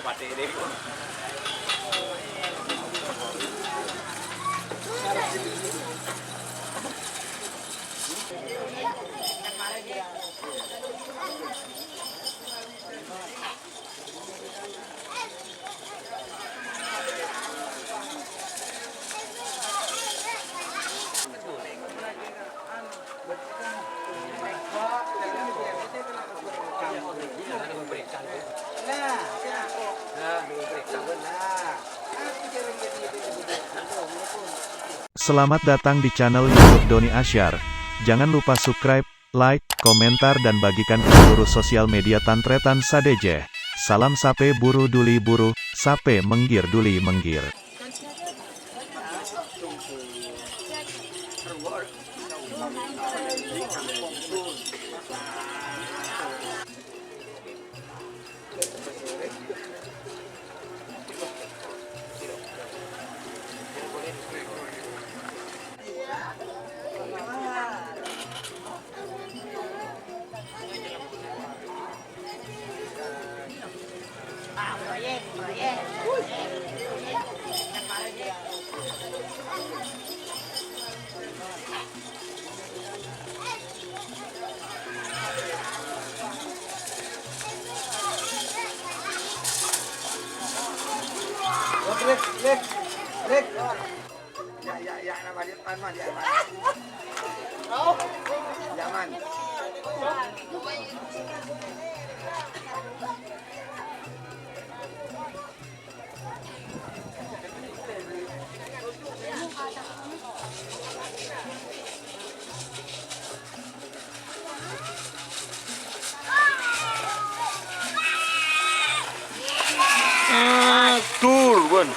pati ini. Selamat datang di channel YouTube Doni Asyar. Jangan lupa subscribe, like, komentar dan bagikan ke seluruh sosial media Tantretan Sadejeh. Salam sape buru duli buru, sape menggir duli menggir. Lek. Ya, nama dia Tanman dia. Jangan. Turun.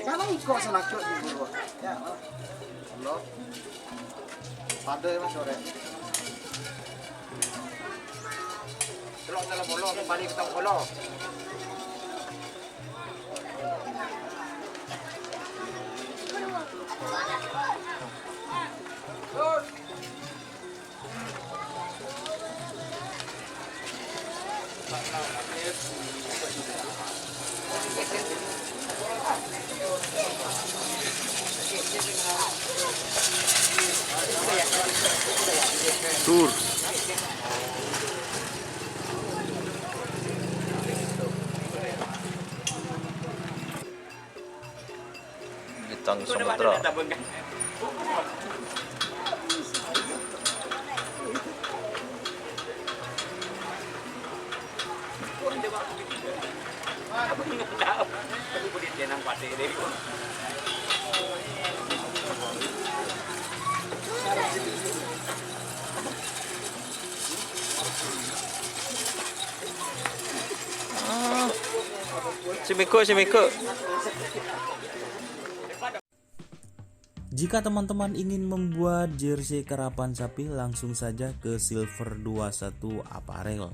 Kalau kok senakut di bulu. Ya, Allah. Pada mas sore. Telok dalam bolo, kembali ke tong bolo. Tur. Bintang Sumatera. Semiko. Jika teman-teman ingin membuat jersey karapan sapi, langsung saja ke Silver 21 Apparel.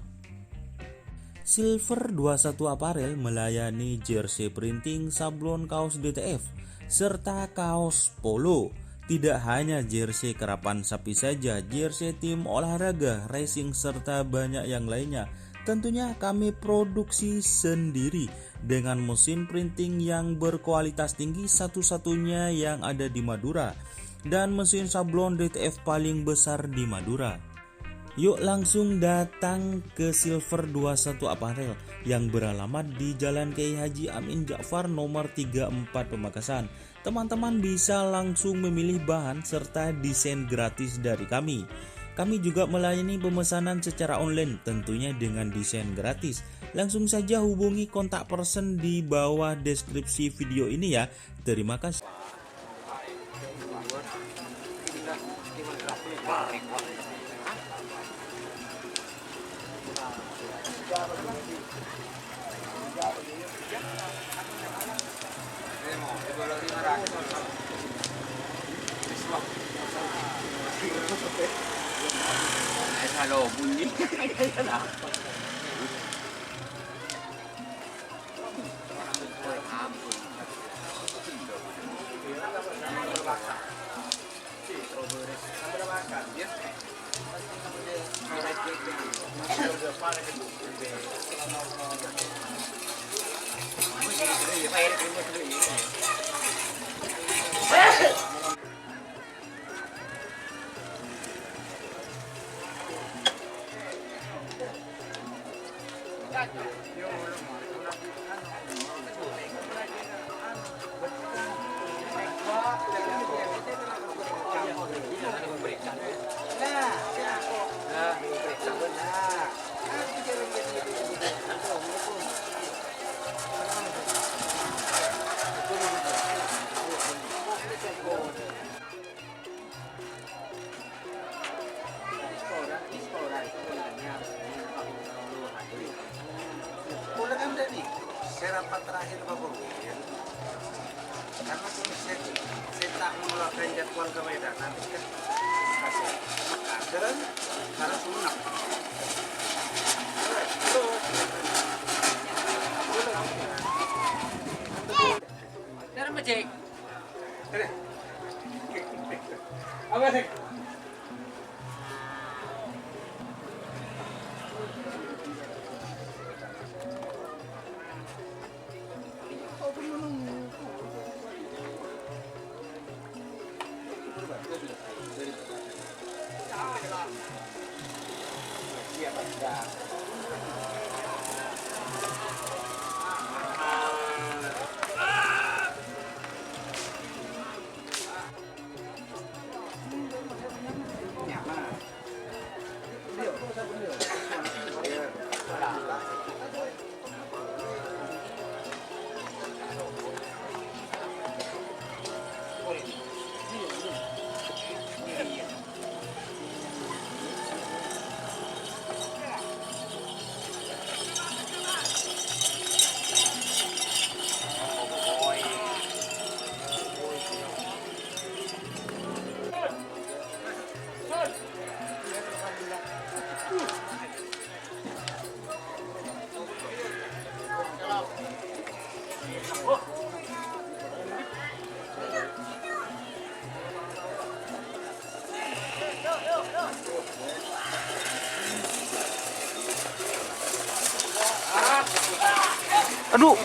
Silver 21 Apparel melayani jersey printing, sablon kaos DTF, serta kaos polo. Tidak hanya jersey karapan sapi saja, jersey tim olahraga, racing, serta banyak yang lainnya. tentunya kami produksi sendiri dengan mesin printing yang berkualitas tinggi, satu-satunya yang ada di Madura, dan mesin sablon DTF paling besar di Madura. Yuk langsung datang ke Silver 21 Apparel yang beralamat di Jalan Kiai Haji Amin Ja'far nomor 34 Pamekasan. Teman-teman bisa langsung memilih bahan serta desain gratis dari kami. Kami juga melayani pemesanan secara online tentunya dengan desain gratis. Langsung saja hubungi kontak person di bawah deskripsi video ini ya. Terima kasih. Halo, bunyi. Rapat terakhir Pak Bobil, karena saya tak mengeluarkan jadwal ke Medan nanti kan dan karena sunnah. Dari macet. Apa sih? Aduh.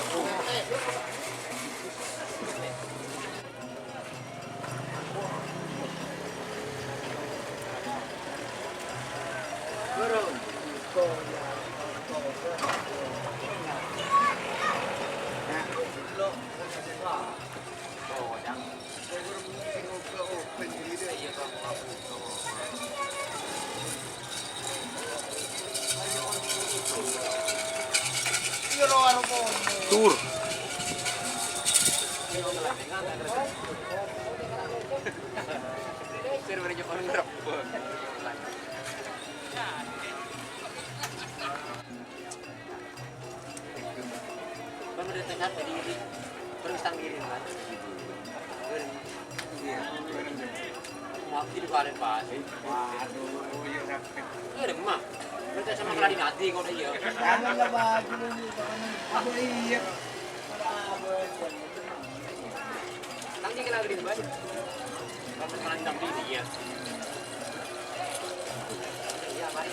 Tur. Kita sama keladi nanti kau dah iya. Nanti kena gini balik. Kalau keladi nanti dia. Iya, mari.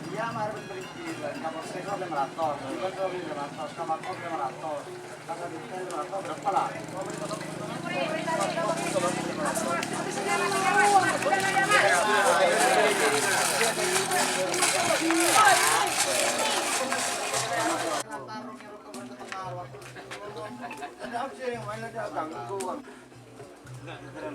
Iya, mari berhenti. Kamu sekolah 500, juga 500, kamar kos 500. Kakak di sini 500 berapa lah? Ada apa sih yang main ada ganggu? Enggak keren.